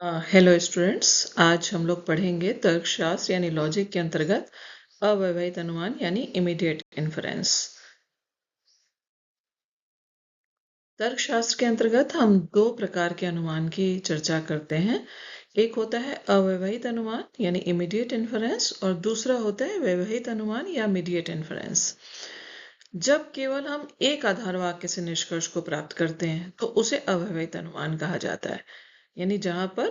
Hello students. आज हम लोग पढ़ेंगे तर्कशास्त्र यानी लॉजिक के अंतर्गत अव्यवहित अनुमान यानी इमीडिएट इन्फरेंस। तर्कशास्त्र के अंतर्गत हम दो प्रकार के अनुमान की चर्चा करते हैं। एक होता है अव्यवहित अनुमान यानी इमीडिएट इन्फरेंस और दूसरा होता है व्यवहित अनुमान या मीडिएट इन्फरेंस। जब केवल हम एक आधार वाक्य से निष्कर्ष को प्राप्त करते हैं तो उसे अव्यवहित अनुमान कहा जाता है। यानी जहां पर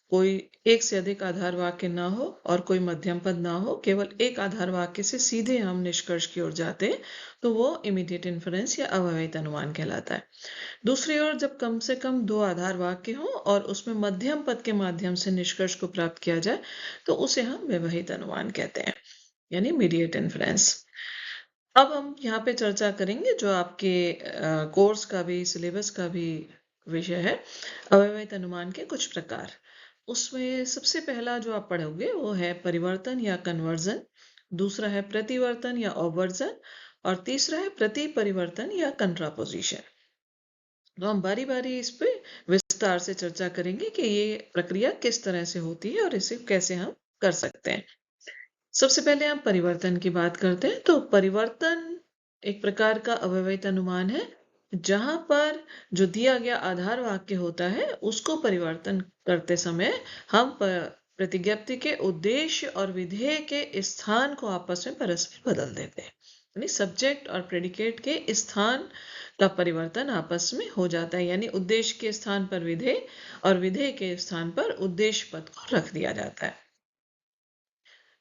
कोई एक से अधिक आधार वाक्य ना हो और कोई मध्यम पद ना हो, केवल एक आधार वाक्य से सीधे हम निष्कर्ष की ओर जाते हैं तो वो इमीडिएट इन्फरेंस या अव्यवहित अनुमान कहलाता है। दूसरी ओर जब कम से कम दो आधार वाक्य हो और उसमें मध्यम पद के माध्यम से निष्कर्ष को प्राप्त किया जाए तो उसे हम व्यवहित अनुमान कहते हैं यानी मीडिएट इन्फरेंस। अब हम यहाँ पे चर्चा करेंगे जो आपके कोर्स का भी सिलेबस का भी विषय है, अव्यवहित अनुमान के कुछ प्रकार। उसमें सबसे पहला जो आप पढ़ोगे वो है परिवर्तन या कन्वर्जन, दूसरा है प्रतिवर्तन या ऑवर्जन और तीसरा है प्रति परिवर्तन या कंट्रापोजिशन। तो हम बारी बारी इस पे विस्तार से चर्चा करेंगे कि ये प्रक्रिया किस तरह से होती है और इसे कैसे हम कर सकते हैं। सबसे पहले हम परिवर्तन की बात करते हैं। तो परिवर्तन एक प्रकार का अव्यवहित अनुमान है जहां पर जो दिया गया आधार वाक्य होता है उसको परिवर्तन करते समय हम प्रतिज्ञप्ति के उद्देश्य और विधेय के स्थान को आपस में परस्पर बदल देते हैं। यानी सब्जेक्ट और प्रेडिकेट के स्थान का परिवर्तन आपस में हो जाता है, यानी उद्देश्य के स्थान पर विधेय और विधेय के स्थान पर उद्देश्य पद को रख दिया जाता है।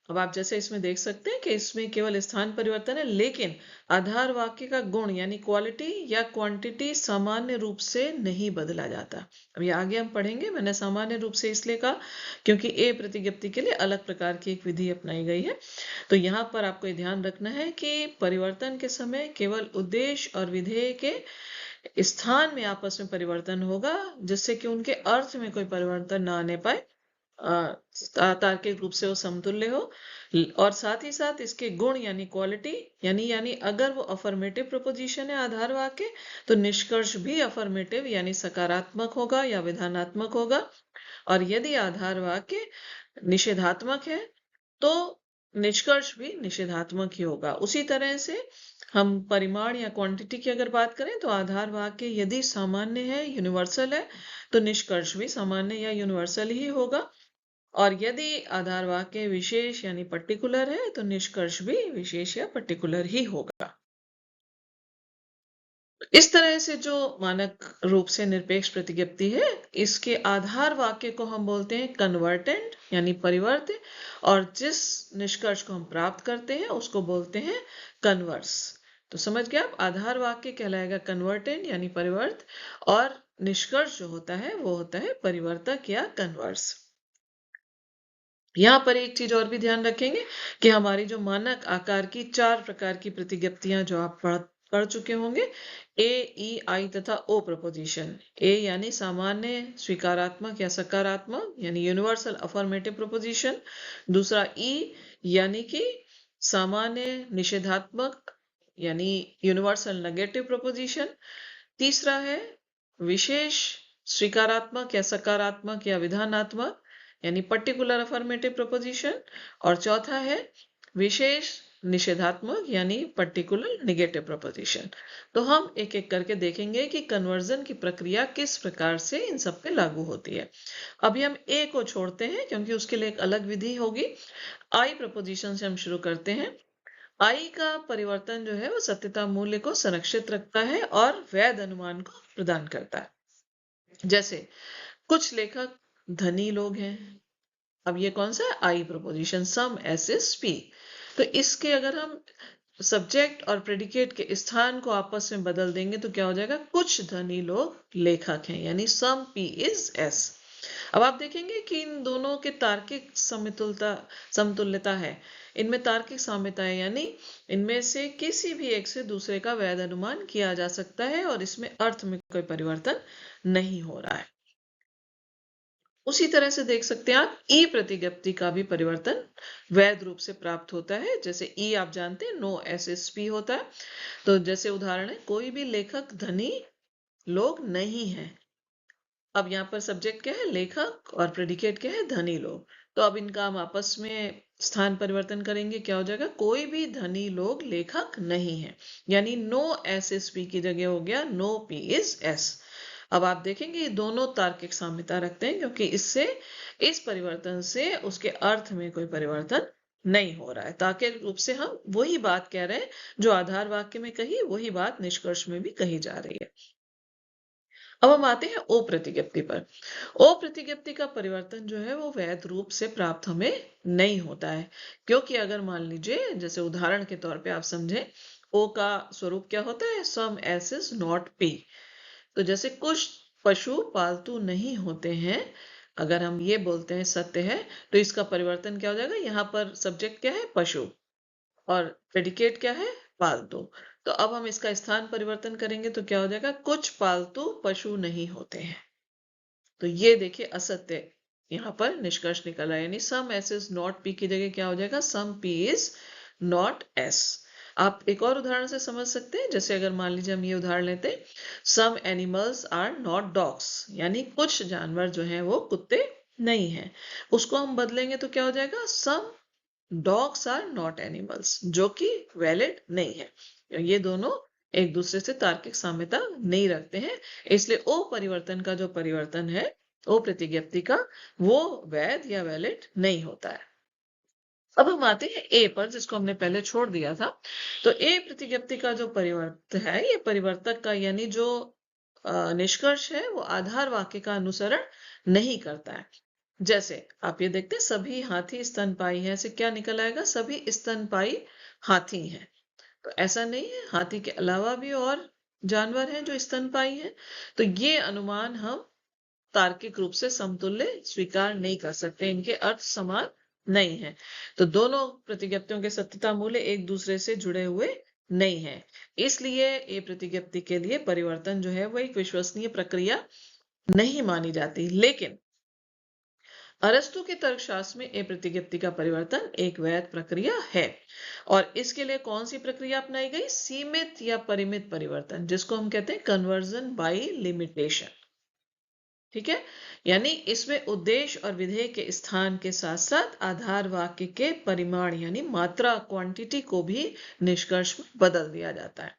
अब आप जैसे इसमें देख सकते हैं कि इसमें केवल स्थान परिवर्तन है, लेकिन आधार वाक्य का गुण यानी क्वालिटी या क्वांटिटी सामान्य रूप से नहीं बदला जाता। अब ये आगे हम पढ़ेंगे। मैंने सामान्य रूप से इसलिए कहा क्योंकि ए प्रतिज्ञप्ति के लिए अलग प्रकार की एक विधि अपनाई गई है। तो यहाँ पर आपको ये ध्यान रखना है कि परिवर्तन के समय केवल उद्देश्य और विधेय के स्थान में आपस में परिवर्तन होगा, जिससे कि उनके अर्थ में कोई परिवर्तन ना आने पाए, तार्किक रूप से वो समतुल्य हो। और साथ ही साथ इसके गुण यानी क्वालिटी यानी अगर वो अफर्मेटिव प्रपोजिशन है आधार वाक्य तो निष्कर्ष भी अफर्मेटिव यानी सकारात्मक होगा या विधानात्मक होगा, और यदि आधार वाक्य निषेधात्मक है तो निष्कर्ष भी निषेधात्मक ही होगा। उसी तरह से हम परिमाण या क्वांटिटी की अगर बात करें तो आधार वाक्य यदि सामान्य है, यूनिवर्सल है, तो निष्कर्ष भी सामान्य या यूनिवर्सल ही होगा। और यदि आधार वाक्य विशेष यानी पर्टिकुलर है तो निष्कर्ष भी विशेष या पर्टिकुलर ही होगा। इस तरह से जो मानक रूप से निरपेक्ष प्रतिज्ञप्ति है, इसके आधार वाक्य को हम बोलते हैं कन्वर्टेंट यानी परिवर्त, और जिस निष्कर्ष को हम प्राप्त करते हैं उसको बोलते हैं कन्वर्स। तो समझ गया आप, आधार वाक्य कहलाएगा कन्वर्टेंट यानी परिवर्त और निष्कर्ष जो होता है वो होता है परिवर्तक या कन्वर्स। यहाँ पर एक चीज और भी ध्यान रखेंगे कि हमारी जो मानक आकार की चार प्रकार की प्रतिज्ञप्तियां जो आप पढ़ चुके होंगे, ए, ई, आई तथा ओ प्रपोजिशन। ए यानी सामान्य स्वीकारात्मक या सकारात्मक यानी यूनिवर्सल अफर्मेटिव प्रपोजिशन। दूसरा ई यानी कि सामान्य निषेधात्मक यानी यूनिवर्सल नेगेटिव प्रपोजिशन। तीसरा है विशेष स्वीकारात्मक या सकारात्मक या विधानात्मक यानी पर्टिकुलर अफर्मेटिव प्रपोजिशन। और चौथा है विशेष निषेधात्मक यानी पर्टिकुलर निगेटिव प्रपोजिशन। तो हम एक एक करके देखेंगे कि कन्वर्जन की प्रक्रिया किस प्रकार से इन सब पे लागू होती है। अभी हम ए को छोड़ते हैं क्योंकि उसके लिए एक अलग विधि होगी। आई प्रपोजिशन से हम शुरू करते हैं। आई का परिवर्तन जो है वो सत्यता मूल्य को संरक्षित रखता है और वैध अनुमान को प्रदान करता है। जैसे कुछ लेखक धनी लोग हैं। अब ये कौन सा है? I proposition, some S is P. तो इसके अगर हम सब्जेक्ट और प्रेडिकेट के स्थान को आपस में बदल देंगे तो क्या हो जाएगा? कुछ धनी लोग लेखक हैं, यानी सम पी इज एस। अब आप देखेंगे कि इन दोनों के तार्किक समतुल्यता है। इनमें तार्किक साम्यता है, यानी इनमें से किसी भी एक से दूसरे का वैध अनुमान किया जा सकता है और इसमें अर्थ में कोई परिवर्तन नहीं हो रहा है। उसी तरह से देख सकते हैं आप ई प्रतिज्ञप्ति का भी परिवर्तन वैध रूप से प्राप्त होता है। जैसे ई आप जानते हैं नो एस एस पी होता है। तो जैसे उदाहरण है, कोई भी लेखक धनी लोग नहीं है। अब यहाँ पर सब्जेक्ट क्या है, लेखक, और प्रेडिकेट क्या है, धनी लोग। तो अब इनका हम आपस में स्थान परिवर्तन करेंगे, क्या हो जाएगा, कोई भी धनी लोग लेखक नहीं है, यानी नो एस इज पी की जगह हो गया नो पी इज एस। अब आप देखेंगे ये दोनों तार्किक साम्यता रखते हैं, क्योंकि इससे, इस परिवर्तन से उसके अर्थ में कोई परिवर्तन नहीं हो रहा है। तार्किक रूप से हम वही बात कह रहे हैं जो आधार वाक्य में कही, वही बात निष्कर्ष में भी कही जा रही है। अब हम आते हैं ओ प्रतिज्ञप्ति पर। ओ प्रतिज्ञप्ति का परिवर्तन जो है वो वैध रूप से प्राप्त हमें नहीं होता है, क्योंकि अगर मान लीजिए, जैसे उदाहरण के तौर पे आप समझें, ओ का स्वरूप क्या होता है, सम एस इज नॉट पी। तो जैसे कुछ पशु पालतू नहीं होते हैं, अगर हम ये बोलते हैं सत्य है, तो इसका परिवर्तन क्या हो जाएगा, यहाँ पर सब्जेक्ट क्या है, पशु, और प्रेडिकेट क्या है, पालतू। तो अब हम इसका स्थान परिवर्तन करेंगे तो क्या हो जाएगा, कुछ पालतू पशु नहीं होते हैं। तो ये देखिए असत्य यहाँ पर निष्कर्ष निकल रहा है, यानी सम एस इज नॉट पी की जगह क्या हो जाएगा, सम पी इज नॉट एस। आप एक और उदाहरण से समझ सकते हैं, जैसे अगर मान लीजिए हम ये उदाहरण लेते हैं, some animals are not dogs, यानी कुछ जानवर जो हैं वो कुत्ते नहीं हैं। उसको हम बदलेंगे तो क्या हो जाएगा, some dogs are not animals, जो कि वैलिड नहीं है। ये दोनों एक दूसरे से तार्किक साम्यता नहीं रखते हैं, इसलिए ओ परिवर्तन का जो परिवर्तन है, ओ प्रतिज्ञप्ति का, वो वैध या वैलिड नहीं होता है। अब हम आते हैं ए पर, जिसको हमने पहले छोड़ दिया था। तो ए प्रतिज्ञप्ति का जो परिवर्त है, ये परिवर्तक का यानी जो निष्कर्ष है, वो आधार वाक्य का अनुसरण नहीं करता है। जैसे आप ये देखते हैं, सभी हाथी स्तनपायी है, ऐसे क्या निकल आएगा, सभी स्तनपायी हाथी हैं। तो ऐसा नहीं है, हाथी के अलावा भी और जानवर हैं जो स्तनपायी हैं। तो ये अनुमान हम तार्किक रूप से समतुल्य स्वीकार नहीं कर सकते, इनके अर्थ समान नहीं है। तो दोनों प्रतिज्ञप्तियों के सत्यता मूल्य एक दूसरे से जुड़े हुए नहीं है, इसलिए ये प्रतिज्ञप्ति के लिए परिवर्तन जो है वो एक विश्वसनीय प्रक्रिया नहीं मानी जाती। लेकिन अरस्तु के तर्कशास्त्र में ए प्रतिज्ञप्ति का परिवर्तन एक वैध प्रक्रिया है, और इसके लिए कौन सी प्रक्रिया अपनाई गई, सीमित या परिमित परिवर्तन, जिसको हम कहते हैं कन्वर्जन बाय लिमिटेशन। ठीक है, यानी इसमें उद्देश्य और विधेय के स्थान के साथ साथ आधार वाक्य के परिमाण यानी मात्रा, क्वांटिटी को भी निष्कर्ष में बदल दिया जाता है।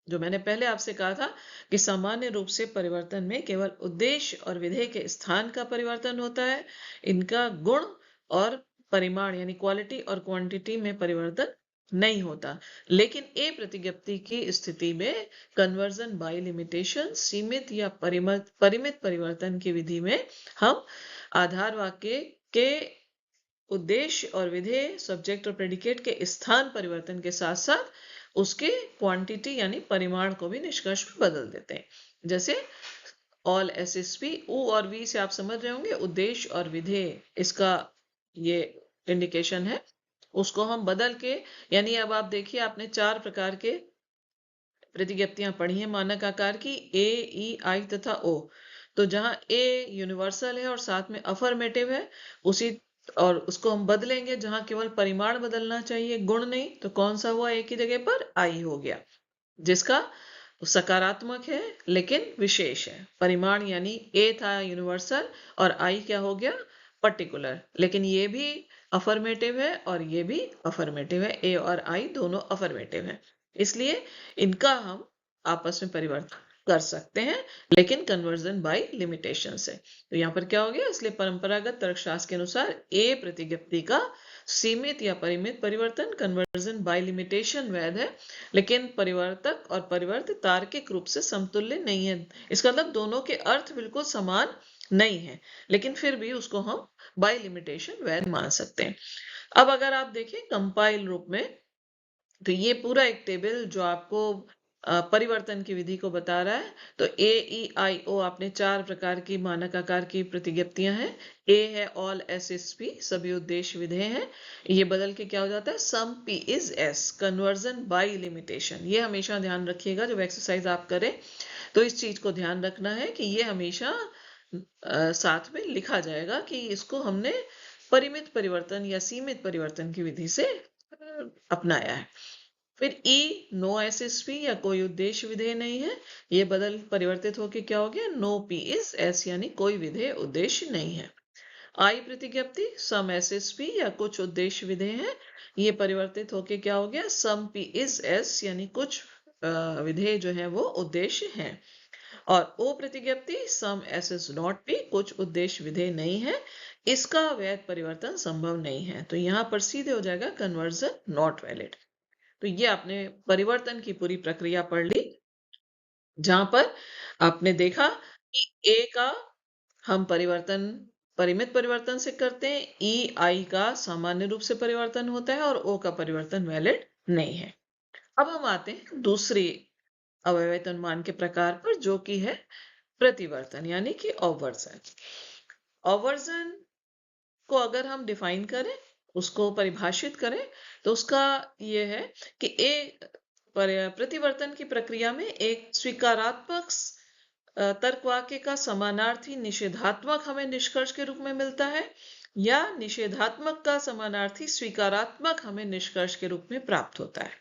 जो मैंने पहले आपसे कहा था कि सामान्य रूप से परिवर्तन में केवल उद्देश्य और विधेय के स्थान का परिवर्तन होता है, इनका गुण और परिमाण यानी क्वालिटी और क्वांटिटी में परिवर्तन नहीं होता। लेकिन ए प्रतिज्ञप्ति की स्थिति में कन्वर्जन बाय लिमिटेशन, सीमित या परिमित परिवर्तन की विधि में हम आधार वाक्य के उद्देश्य और विधेय, सब्जेक्ट और प्रेडिकेट के स्थान परिवर्तन के साथ साथ उसके क्वांटिटी यानी परिमाण को भी निष्कर्ष में बदल देते हैं। जैसे ऑल एस एस पी, ऊ और वी से आप समझ रहे होंगे, उद्देश्य और विधेय, इसका ये इंडिकेशन है। उसको हम बदल के, यानी अब आप देखिए, आपने 4 प्रकार के प्रतिज्ञप्तियां पढ़ी हैं मानक आकार की, ए, ई, आई तथा ओ। तो जहां ए यूनिवर्सल है और साथ में अफर्मेटिव है, उसी और उसको हम बदलेंगे, जहां केवल परिमाण बदलना चाहिए, गुण नहीं, तो कौन सा हुआ, ए की जगह पर आई हो गया, जिसका सकारात्मक है लेकिन विशेष है। परिमाण यानी ए था यूनिवर्सल और आई क्या हो गया, पर्टिकुलर, लेकिन ये भी अफर्मेटिव है और ये भी अफर्मेटिव है, ए और आई दोनों अफर्मेटिव है, इसलिए इनका हम आपस में परिवर्तन कर सकते हैं, लेकिन कन्वर्जन बाय लिमिटेशन से। तो यहाँ पर क्या हो गया, इसलिए परंपरागत तर्कशास्त्र के अनुसार ए प्रतिज्ञप्ति का सीमित या परिमित परिवर्तन, कन्वर्जन बाय लिमिटेशन वैध है, लेकिन परिवर्तक और परिवर्त तार्किक रूप से समतुल्य नहीं है। इसका मतलब दोनों के अर्थ बिल्कुल समान नहीं है, लेकिन फिर भी उसको हम बाय लिमिटेशन वैध मान सकते हैं। अब अगर आप देखें कंपाइल रूप में, तो ये पूरा एक टेबल जो आपको परिवर्तन की विधि को बता रहा है। तो ए, ई, आई, ओ, आपने 4 प्रकार की मानक आकार की प्रतिज्ञप्तियां हैं। ए है ऑल एस एस पी, सभी उद्देश्य विधेय हैं। ये बदल के क्या हो जाता है, some P is S, conversion by limitation. ये हमेशा ध्यान रखिएगा जब एक्सरसाइज आप करें, तो इस चीज को ध्यान रखना है कि ये हमेशा साथ में लिखा जाएगा कि इसको हमने परिमित परिवर्तन या सीमित परिवर्तन की विधि से अपनाया है। फिर ई नो एसएसपी या कोई उद्देश्य विधेय नहीं है, ये परिवर्तित होके क्या हो गया, नो पी इज एस यानी कोई विधेय उद्देश्य नहीं है। आई प्रतिज्ञप्ति सम एसएसपी या कुछ उद्देश्य विधेय है, ये परिवर्तित होके क्या हो गया, सम पी इज एस यानी कुछ विधेय जो है वो उद्देश्य है। और ओ प्रतिज्ञप्ति सम एस इज नॉट पी, कुछ उद्देश्य विधेय नहीं है, इसका वैध परिवर्तन संभव नहीं है। तो यहाँ पर सीधे हो जाएगा कन्वर्जन नॉट वैलिड। तो ये आपने परिवर्तन की पूरी प्रक्रिया पढ़ ली, जहां पर आपने देखा कि ए का हम परिवर्तन परिमित परिवर्तन से करते हैं, ई आई का सामान्य रूप से परिवर्तन होता है और ओ का परिवर्तन वैलिड नहीं है। अब हम आते हैं दूसरी अवयवित अनुमान के प्रकार पर, जो कि है प्रतिवर्तन यानी कि ऑवर्जन। ऑवर्जन को अगर हम डिफाइन करें, उसको परिभाषित करें, तो उसका ये है कि प्रतिवर्तन की प्रक्रिया में एक स्वीकारात्मक तर्कवाक्य का समानार्थी निषेधात्मक हमें निष्कर्ष के रूप में मिलता है, या निषेधात्मक का समानार्थी स्वीकारात्मक हमें निष्कर्ष के रूप में प्राप्त होता है।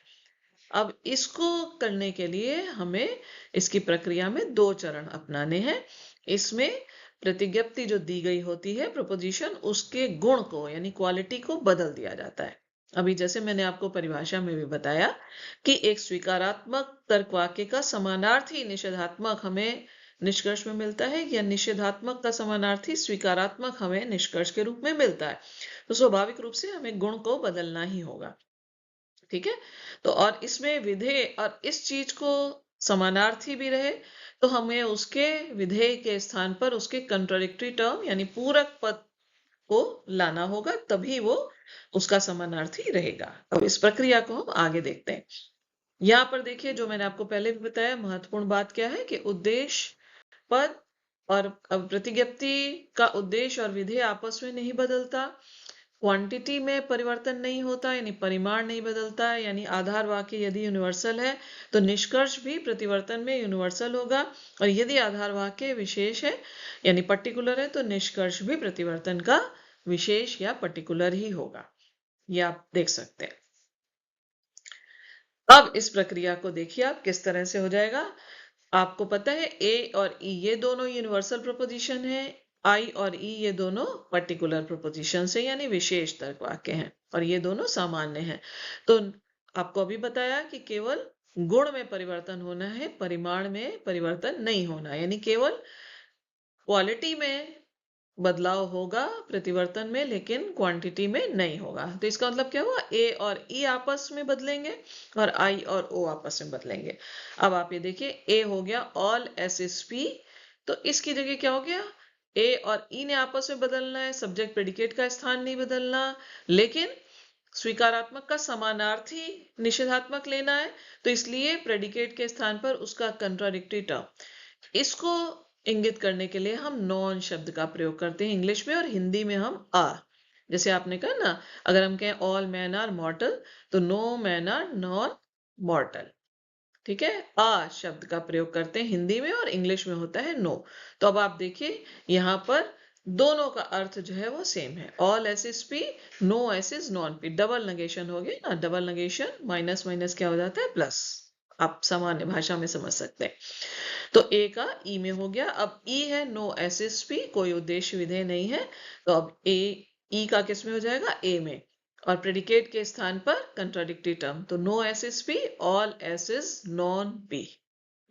अब इसको करने के लिए हमें इसकी प्रक्रिया में दो चरण अपनाने हैं। इसमें प्रतिज्ञप्ति जो दी गई होती है प्रपोजिशन, उसके गुण को यानी क्वालिटी को बदल दिया जाता है। अभी जैसे मैंने आपको परिभाषा में भी बताया कि एक स्वीकारात्मक तर्कवाक्य का समानार्थी निषेधात्मक हमें निष्कर्ष में मिलता है, या निषेधात्मक का समानार्थी स्वीकारात्मक हमें निष्कर्ष के रूप में मिलता है, तो स्वाभाविक रूप से हमें गुण को बदलना ही होगा। ठीक है, तो और इसमें विधेय और इस चीज को समानार्थी भी रहे, तो हमें उसके विधेय के स्थान पर उसके कंट्राडिक्टरी टर्म यानी पूरक पद को लाना होगा, तभी वो उसका समानार्थी रहेगा। अब इस प्रक्रिया को हम आगे देखते हैं। यहाँ पर देखिए, जो मैंने आपको पहले भी बताया, महत्वपूर्ण बात क्या है कि उद्देश्य पद और प्रतिज्ञप्ति का उद्देश्य और विधेय आपस में नहीं बदलता, क्वांटिटी में परिवर्तन नहीं होता यानी परिमाण नहीं बदलता है, यानी आधार वाक्य यदि यूनिवर्सल है तो निष्कर्ष भी प्रतिवर्तन में यूनिवर्सल होगा, और यदि आधार वाक्य विशेष है यानी पर्टिकुलर है तो निष्कर्ष भी प्रतिवर्तन का विशेष या पर्टिकुलर ही होगा। ये आप देख सकते हैं। अब इस प्रक्रिया को देखिए आप किस तरह से हो जाएगा। आपको पता है ए और ई ये दोनों यूनिवर्सल प्रोपोजिशन है, आई और ई ये दोनों पर्टिकुलर प्रोपोजिशन से यानी विशेष तर्क वाक्य हैं, और ये दोनों सामान्य हैं। तो आपको अभी बताया कि केवल गुण में परिवर्तन होना है, परिमाण में परिवर्तन नहीं होना, यानी केवल क्वालिटी में बदलाव होगा प्रतिवर्तन में, लेकिन क्वांटिटी में नहीं होगा। तो इसका मतलब क्या हुआ, ए और ई आपस में बदलेंगे और आई और ओ आपस में बदलेंगे। अब आप ये देखिए, ए हो गया ऑल एसएसपी, तो इसकी जगह क्या हो गया, ए और ई ने आपस में बदलना है, सब्जेक्ट प्रेडिकेट का स्थान नहीं बदलना, लेकिन स्वीकारात्मक का समानार्थी निषेधात्मक लेना है, तो इसलिए प्रेडिकेट के स्थान पर उसका कंट्राडिक्टरी टर्म। इसको इंगित करने के लिए हम नॉन शब्द का प्रयोग करते हैं इंग्लिश में, और हिंदी में हम आ। जैसे आपने कहा ना, अगर हम कहें ऑल मैन आर मॉर्टल, तो no man are non mortal. ठीक है, आ शब्द का प्रयोग करते हैं हिंदी में, और इंग्लिश में होता है नो। तो अब आप देखिए, यहाँ पर दोनों का अर्थ जो है वो सेम है, all S is P, no S is non P. Double negation हो गया ना, डबल नेगेशन माइनस माइनस क्या हो जाता है, प्लस। आप सामान्य भाषा में समझ सकते हैं। तो ए का ई में हो गया। अब ई है नो एस एस पी, कोई उद्देश्य विधेय नहीं है, तो अब ए ई का किस में हो जाएगा, ए में, और प्रेडिकेट के स्थान पर कंट्राडिक्टरी टर्म, तो no S S P, all S is non P.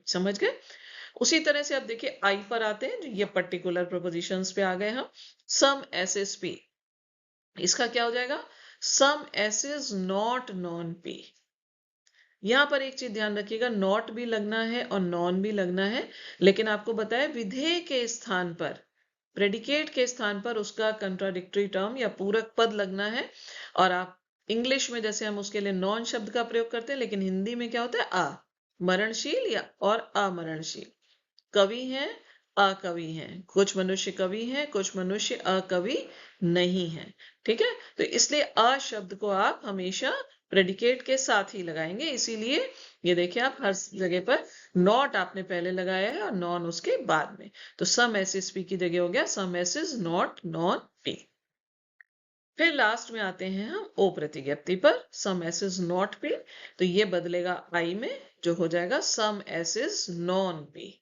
समझ गए। उसी तरह से अब देखिए आई पर आते हैं, ये पर्टिकुलर प्रोपोजिशंस पे आ गए हम। सम एस एस पी, इसका क्या हो जाएगा, some S is not non P. यहां पर एक चीज ध्यान रखिएगा, नॉट भी लगना है और नॉन भी लगना है, लेकिन आपको बताया विधेय के स्थान पर, प्रेडिकेट के स्थान पर उसका कंट्राडिक्टरी टर्म या पूरक पद लगना है। और आप इंग्लिश में जैसे हम उसके लिए नॉन शब्द का प्रयोग करते हैं, लेकिन हिंदी में क्या होता है, आ, मरणशील या और अमरणशील। कवि हैं, अकवि हैं, कुछ मनुष्य कवि हैं, कुछ मनुष्य अकवि नहीं है। ठीक है, तो इसलिए अ शब्द को आप हमेशा प्रेडिकेट के साथ ही लगाएंगे, इसीलिए ये देखिए आप हर जगह पर नॉट आपने पहले लगाया है और नॉन उसके बाद में। तो सम एस इज पी की जगह हो गया some S is not non P. फिर लास्ट में आते हैं हम ओ प्रतिज्ञप्ति पर, some S is not P, तो ये बदलेगा आई में, जो हो जाएगा some S is non P.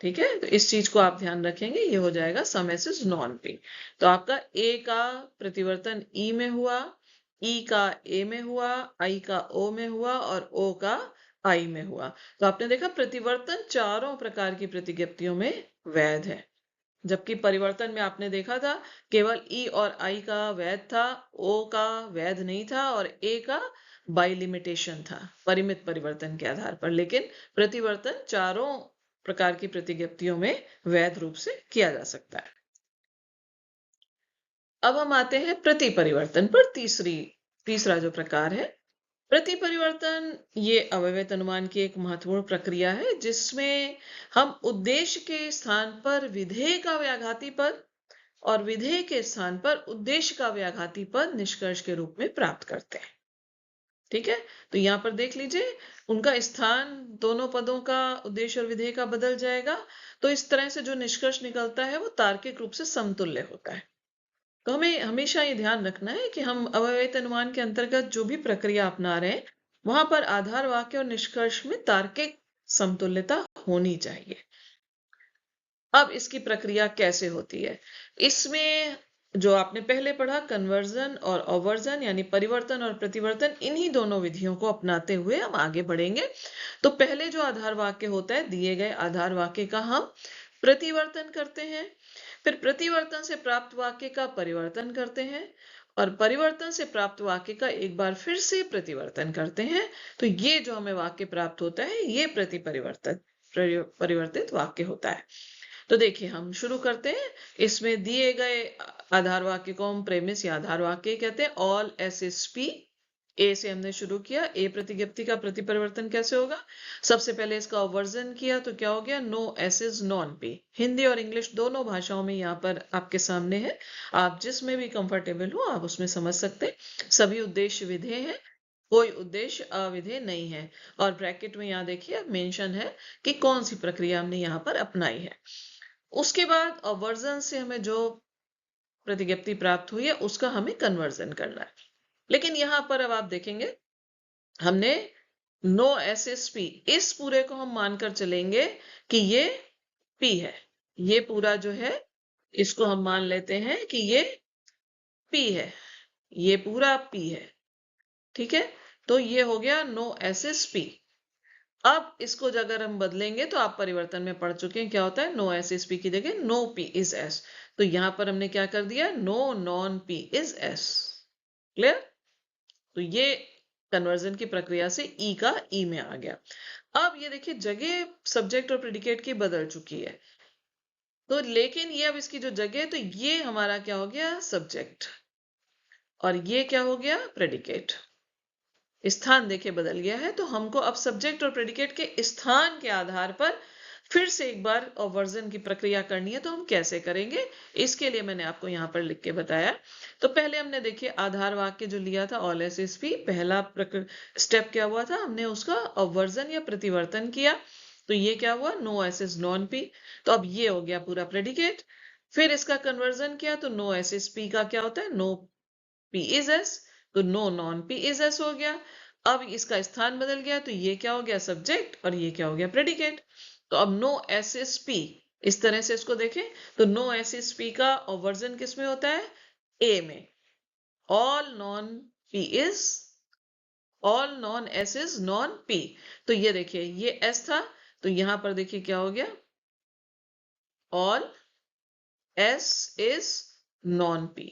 ठीक है, तो इस चीज को आप ध्यान रखेंगे, ये हो जाएगा some S is non P. तो आपका ए का प्रतिवर्तन ई में हुआ, ई का ए में हुआ, आई का ओ में हुआ और ओ का आई में हुआ। तो आपने देखा प्रतिवर्तन चारों प्रकार की प्रतिज्ञप्तियों में वैध है, जबकि परिवर्तन में आपने देखा था केवल ई और आई का वैध था, ओ का वैध नहीं था और ए का बाई लिमिटेशन था, परिमित परिवर्तन के आधार पर। लेकिन प्रतिवर्तन चारों प्रकार की प्रतिज्ञप्तियों में वैध रूप से किया जा सकता है। अब हम आते हैं प्रति परिवर्तन पर, तीसरा जो प्रकार है प्रति परिवर्तन। ये अव्यवहित अनुमान की एक महत्वपूर्ण प्रक्रिया है, जिसमें हम उद्देश्य के स्थान पर विधेय का व्याघाती पद और विधेय के स्थान पर उद्देश्य का व्याघाती पद निष्कर्ष के रूप में प्राप्त करते हैं। ठीक है, तो यहाँ पर देख लीजिए उनका स्थान दोनों पदों का, उद्देश्य और विधेय का, बदल जाएगा। तो इस तरह से जो निष्कर्ष निकलता है वो तार्किक रूप से समतुल्य होता है। तो हमें हमेशा ये ध्यान रखना है कि हम अव्यवहित अनुमान के अंतर्गत जो भी प्रक्रिया अपना रहे हैं, वहां पर आधार वाक्य और निष्कर्ष में तार्किक समतुल्यता होनी चाहिए। अब इसकी प्रक्रिया कैसे होती है? इसमें जो आपने पहले पढ़ा, कन्वर्जन और अवर्जन यानी परिवर्तन और प्रतिवर्तन, इन्हीं दोनों विधियों को अपनाते हुए हम आगे बढ़ेंगे। तो पहले जो आधार वाक्य होता है, दिए गए आधार वाक्य का हम प्रतिवर्तन करते हैं, फिर प्रतिवर्तन से प्राप्त वाक्य का परिवर्तन करते हैं और परिवर्तन से प्राप्त वाक्य का एक बार फिर से प्रतिवर्तन करते हैं। तो ये जो हमें वाक्य प्राप्त होता है, ये परिवर्तित वाक्य होता है। तो देखिए हम शुरू करते हैं। इसमें दिए गए आधार वाक्य को हम प्रेमिस या आधार वाक्य कहते हैं। ऑल एस एस पी, ए से हमने शुरू किया। ए प्रतिज्ञप्ति का प्रति परिवर्तन कैसे होगा? सबसे पहले इसका वर्जन किया तो क्या हो गया? No S is non P. Hindi और इंग्लिश दोनों भाषाओं में यहाँ पर आपके सामने है, आप जिसमें भी कंफर्टेबल हो आप उसमें समझ सकते हैं। सभी उद्देश्य विधेय है, कोई उद्देश्य अविधेय नहीं है। और ब्रैकेट में यहाँ देखिए मेंशन है कि कौन सी प्रक्रिया हमने यहाँ पर अपनाई है। उसके बाद अवर्जन से हमें जो प्रतिज्ञप्ति प्राप्त हुई है उसका हमें कन्वर्जन करना है। लेकिन यहां पर अब आप देखेंगे हमने नो एस एस पी, इस पूरे को हम मानकर चलेंगे कि ये पी है। ये पूरा जो है इसको हम मान लेते हैं कि ये पी है, ये पूरा पी है। ठीक है, तो ये हो गया नो एस एस पी। अब इसको अगर हम बदलेंगे तो आप परिवर्तन में पढ़ चुके हैं क्या होता है, नो एस एस पी की जगह नो पी इज एस। तो यहां पर हमने क्या कर दिया, no non P is S. Clear? तो ये कन्वर्जन की प्रक्रिया से ई का ई में आ गया। अब ये देखिए जगह सब्जेक्ट और प्रेडिकेट की बदल चुकी है, तो लेकिन ये अब इसकी जो जगह, तो ये हमारा क्या हो गया, सब्जेक्ट, और ये क्या हो गया, प्रेडिकेट। स्थान देखिए बदल गया है। तो हमको अब सब्जेक्ट और प्रेडिकेट के स्थान के आधार पर फिर से एक बार वर्जन की प्रक्रिया करनी है। तो हम कैसे करेंगे, इसके लिए मैंने आपको यहाँ पर लिख के बताया। तो पहले हमने देखिए आधार वाक्य जो लिया था ऑल एस एस पी, पहला स्टेप क्या हुआ था, हमने उसका वर्जन या प्रतिवर्तन किया। तो ये क्या हुआ, no S S non P. तो अब ये हो गया पूरा प्रेडिकेट। फिर इसका कन्वर्जन किया तो नो एस एस पी का क्या होता है, नो पी इज एस, तो no non P is S हो गया। अब इसका स्थान बदल गया तो ये क्या हो गया, सब्जेक्ट, और ये क्या हो गया, प्रेडिकेट। तो अब नो एस एस पी, इस तरह से इसको देखें तो नो एस एस पी का वर्जन किस में होता है, ए में। All non P is, all non S is non P. तो ये देखिए ये एस था, तो यहां पर देखिए क्या हो गया, all S is non P.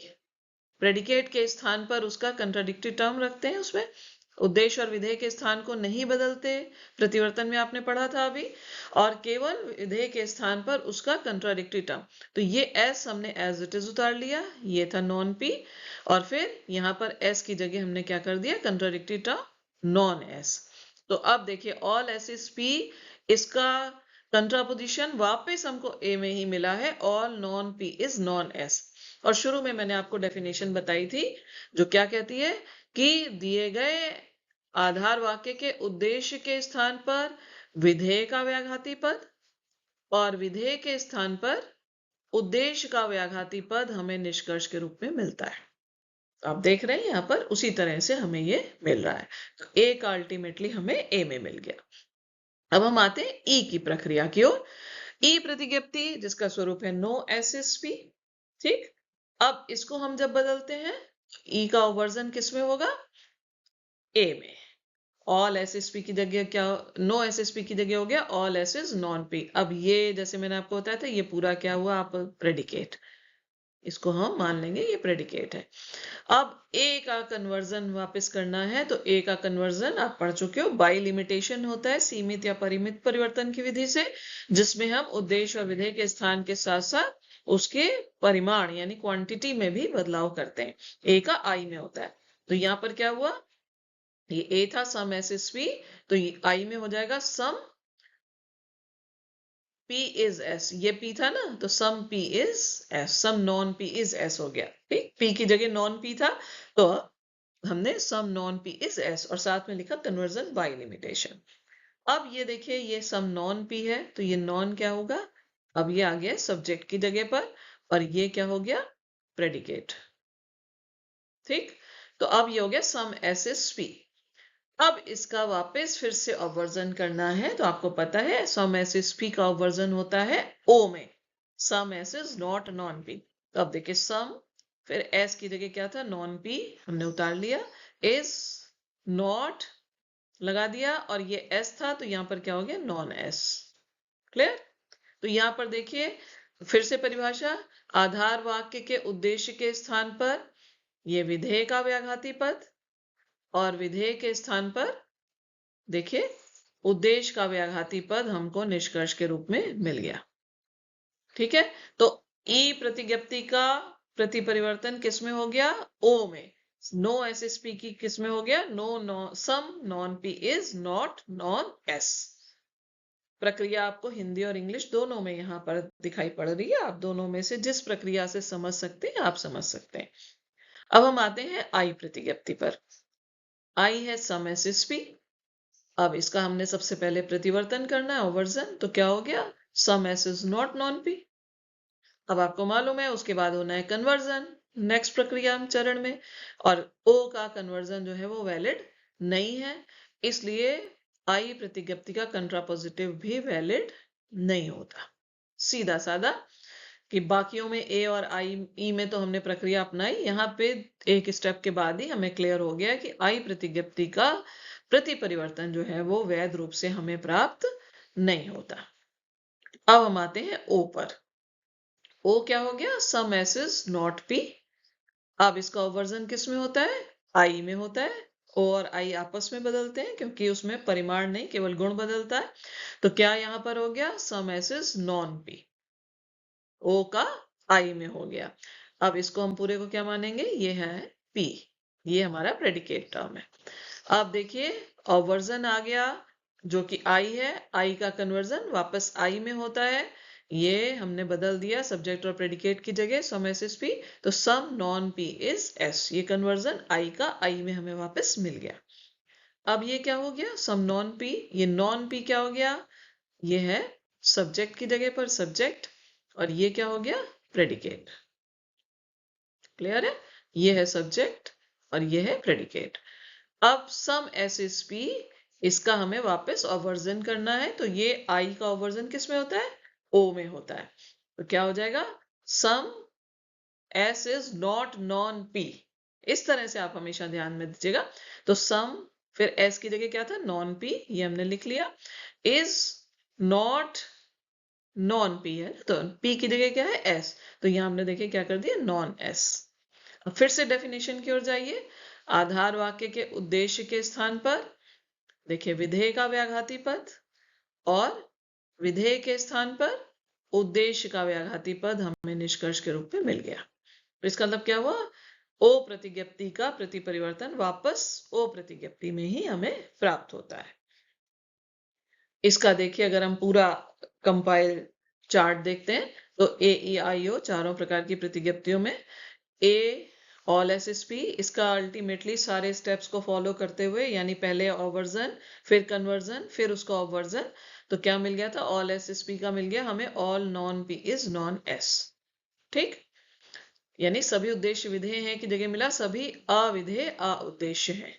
Predicate के स्थान पर उसका कंट्राडिक्टरी टर्म रखते हैं, उसमें उद्देश्य और विधेय के स्थान को नहीं बदलते, प्रतिवर्तन में आपने पढ़ा था अभी, और केवल विधेय के स्थान पर उसका कंट्राडिक्टरी टर्म। तो ये एस हमने एज इट इज उतार लिया, ये था नॉन पी, और फिर यहाँ पर एस की जगह हमने क्या कर दिया, कंट्राडिक्टरी टर्म नॉन एस। तो अब देखिए ऑल एस इज पी, इसका कंट्रापोजिशन वापस हमको ए में ही मिला है, all non P is non S. और शुरू में मैंने आपको डेफिनेशन बताई थी जो क्या कहती है कि दिए गए आधार वाक्य के उद्देश्य के स्थान पर विधेय का व्याघाती पद और विधेय के स्थान पर उद्देश्य का व्याघाती पद हमें निष्कर्ष के रूप में मिलता है। आप देख रहे हैं यहाँ पर उसी तरह से हमें ये मिल रहा है। तो ए का अल्टीमेटली हमें ए में मिल गया। अब हम आते हैं ई की प्रक्रिया की ओर। ई प्रतिज्ञप्ति जिसका स्वरूप है नो एसएसपी। ठीक, अब इसको हम जब बदलते हैं ई का वर्जन किस में होगा? ए में। ऑल एसएसपी की जगह क्या, नो एसएसपी की जगह हो गया all S is non P. अब ये जैसे मैंने आपको बताया था ये पूरा क्या हुआ, आप प्रेडिकेट, इसको हम मान लेंगे ये प्रेडिकेट है। अब ए का कन्वर्जन वापस करना है तो ए का कन्वर्जन आप पढ़ चुके हो, बाई लिमिटेशन होता है, सीमित या परिमित परिवर्तन की विधि से, जिसमें हम उद्देश्य और विधेय के स्थान के साथ साथ उसके परिमाण यानी क्वांटिटी में भी बदलाव करते हैं। ए का आई में होता है। तो यहाँ पर क्या हुआ, ये ए था सम एसएसपी, तो ये आई में हो जाएगा सम P इज S। ये P था ना, तो some P is S, some non P is S हो गया। ठीक, P की जगह नॉन P था तो हमने some non P is S और साथ में लिखा कन्वर्जन बाय लिमिटेशन। अब ये देखिए ये सम नॉन P है तो ये नॉन क्या होगा, अब ये आ गया सब्जेक्ट की जगह पर और ये क्या हो गया, प्रेडिकेट। ठीक, तो अब ये हो गया सम SSP। अब इसका वापस फिर से अवर्जन करना है तो आपको पता है सम SSP का अवर्जन होता है O में, सम S is not non P। तो अब देखिए सम, फिर S की जगह क्या था, नॉन P हमने उतार लिया, इज नॉट लगा दिया और ये S था तो यहाँ पर क्या हो गया, नॉन S। क्लियर? तो यहाँ पर देखिए फिर से परिभाषा, आधार वाक्य के उद्देश्य के स्थान पर ये विधेय का व्याघाती पद और विधेय के स्थान पर देखिए उद्देश्य का व्याघाती पद हमको निष्कर्ष के रूप में मिल गया। ठीक है, तो ई प्रतिज्ञप्ति का प्रति परिवर्तन किस में हो गया, ओ में। नो एसएसपी की किस में हो गया, no some non P is not non S. प्रक्रिया आपको हिंदी और इंग्लिश दोनों में यहाँ पर दिखाई पड़ रही है, आप दोनों में से जिस प्रक्रिया से समझ सकते हैं आप समझ सकते हैं। अब हम आते हैं आई प्रतिज्ञप्ति पर। आई है सम एसएसपी। अब इसका हमने सबसे पहले प्रतिवर्तन करना है ओवर्जन, तो क्या हो गया, some S is not non P. अब आपको मालूम है उसके बाद होना है कन्वर्जन नेक्स्ट प्रक्रिया चरण में, और ओ का कन्वर्जन जो है वो वैलिड नहीं है, इसलिए आई प्रतिज्ञप्ति का कंट्रापोजिटिव भी वैलिड नहीं होता। सीधा सादा कि बाकियों में ए और आई ई में तो हमने प्रक्रिया अपनाई, यहाँ पे एक स्टेप के बाद ही हमें क्लियर हो गया कि आई प्रतिज्ञप्ति का प्रति परिवर्तन जो है वो वैध रूप से हमें प्राप्त नहीं होता। अब हम आते हैं ओ पर। ओ क्या हो गया, some S is not P. अब इसका ओवर्जन किस में होता है, आई में होता है। ओ और आई आपस में बदलते हैं क्योंकि उसमें परिमाण नहीं केवल गुण बदलता है। तो क्या यहां पर हो गया, some S is non P, ओ का आई में हो गया। अब इसको हम पूरे को क्या मानेंगे, ये है पी, ये हमारा प्रेडिकेट टर्म है। अब देखिए अवर्जन आ गया जो कि आई है, आई का कन्वर्जन वापस आई में होता है, ये हमने बदल दिया सब्जेक्ट और प्रेडिकेट की जगह सम एस एस पी, तो some non P is S, ये कन्वर्जन आई का आई में हमें वापस मिल गया। अब ये क्या हो गया, सम नॉन पी, ये नॉन पी क्या हो गया, ये है सब्जेक्ट की जगह पर सब्जेक्ट और ये क्या हो गया, प्रेडिकेट। क्लियर है, ये है सब्जेक्ट और ये है प्रेडिकेट। अब सम एसएसपी इसका हमें वापस ओवर्जन करना है, तो ये आई का ओवर्जन किस में होता है, ओ में होता है। तो क्या हो जाएगा, some S is not non P. इस तरह से आप हमेशा ध्यान में दीजिएगा। तो सम, फिर एस की जगह क्या था, नॉन पी, ये हमने लिख लिया, इज नॉट नॉन पी है तो पी की जगह क्या है, एस, तो यहां हमने देखिए क्या कर दिया, नॉन एस। अब फिर से डेफिनेशन की ओर जाइए। आधार वाक्य के उद्देश्य के स्थान पर देखिए विधेय का व्याघाती पद और विधेय के स्थान पर उद्देश्य का व्याघाती पद हमें निष्कर्ष के रूप में मिल गया। तो इसका मतलब क्या हुआ, ओ प्रतिज्ञप्ति का प्रति परिवर्तन वापस ओ प्रतिज्ञप्ति में ही हमें प्राप्त होता है। इसका देखिए अगर हम पूरा कंपाइल चार्ट देखते हैं तो ए ई आई ओ चारों प्रकार की प्रतिज्ञप्तियों में ए ऑल एसएसपी, इसका अल्टीमेटली सारे स्टेप्स को फॉलो करते हुए, यानी पहले ओवर्जन फिर कन्वर्जन फिर उसका ओवर्जन, तो क्या मिल गया था, ऑल एसएसपी का मिल गया हमें all non P is non S. ठीक, यानी सभी उद्देश्य विधेय हैं की जगह मिला सभी अविधेय उद्देश्य हैं।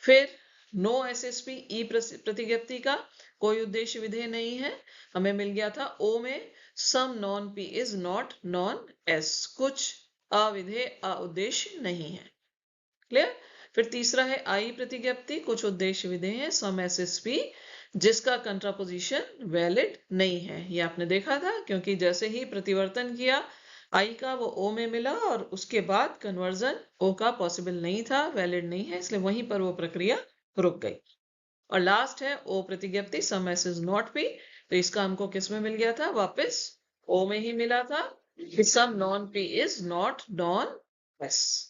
फिर नो एसएसपी ई प्रतिज्ञप्ति का कोई उद्देश्य विधेय नहीं है, हमें मिल गया था ओ में some non P is not non S, कुछ अविधेय उद्देश्य नहीं है। क्लियर। फिर तीसरा है आई प्रतिज्ञप्ति, कुछ उद्देश्य विधेय हैं सम एसएसपी जिसका कंट्रापोजिशन वैलिड नहीं है। ये आपने देखा था, क्योंकि जैसे ही प्रतिवर्तन किया आई का वो ओ में मिला और उसके बाद कन्वर्जन ओ का पॉसिबल नहीं था, वैलिड नहीं है, इसलिए वहीं पर वो प्रक्रिया रुक गई। और लास्ट है ओ प्रतिज्ञप्ति सम एस इज नॉट पी, तो इसका हमको किस में मिल गया था, वापस ओ में ही मिला था कि some non P is not non S.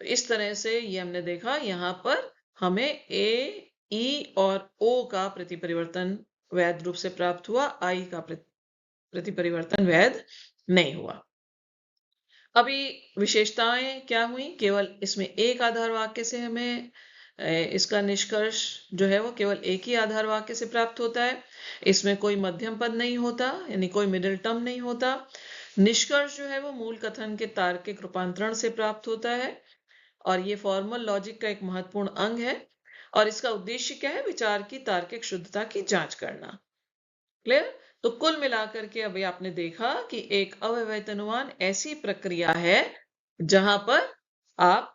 तो इस तरह से ये हमने देखा, यहाँ पर हमें ए, ई और ओ का प्रतिपरिवर्तन वैध रूप से प्राप्त हुआ, आई का प्रतिपरिवर्तन वैध नहीं हुआ। अभी विशेषताएं क्या हुई, केवल इसमें एक आधार वाक्य से हमें इसका निष्कर्ष जो है वो केवल एक ही आधार वाक्य से प्राप्त होता है। इसमें कोई मध्यम पद नहीं होता, यानी कोई मिडिल टर्म नहीं होता। निष्कर्ष जो है वो मूल कथन के तार्किक रूपांतरण से प्राप्त होता है और ये फॉर्मल लॉजिक का एक महत्वपूर्ण अंग है और इसका उद्देश्य क्या है, विचार की तार्किक शुद्धता की जांच करना। क्लियर। तो कुल मिलाकर के अभी आपने देखा कि एक अव्यवहित अनुमान ऐसी प्रक्रिया है जहां पर आप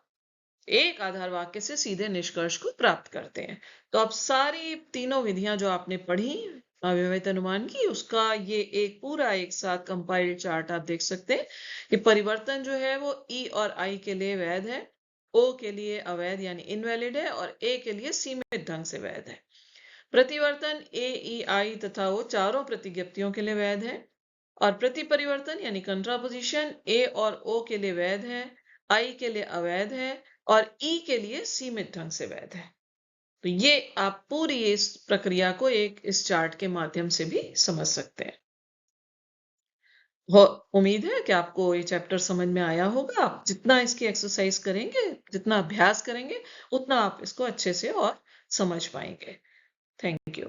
एक आधार वाक्य से सीधे निष्कर्ष को प्राप्त करते हैं। तो अब सारी तीनों विधियां जो आपने पढ़ी अव्यवहित अनुमान की, उसका ये एक पूरा एक साथ कंपाइल्ड चार्ट आप देख सकते हैं कि परिवर्तन जो है वो ई और आई के लिए वैध है, ओ के लिए अवैध यानी इनवैलिड है और ए के लिए सीमित ढंग से वैध है। प्रतिवर्तन ए, ई, आई तथा ओ चारों प्रतिज्ञप्तियों के लिए वैध है और प्रतिपरिवर्तन यानी कंट्रापोजिशन ए और ओ के लिए वैध है, आई के लिए अवैध है और ई के लिए सीमित ढंग से वैध है। तो ये आप पूरी इस प्रक्रिया को इस चार्ट के माध्यम से भी समझ सकते हैं। उम्मीद है कि आपको ये चैप्टर समझ में आया होगा। आप जितना इसकी एक्सरसाइज करेंगे, जितना अभ्यास करेंगे, उतना आप इसको अच्छे से और समझ पाएंगे। Thank you.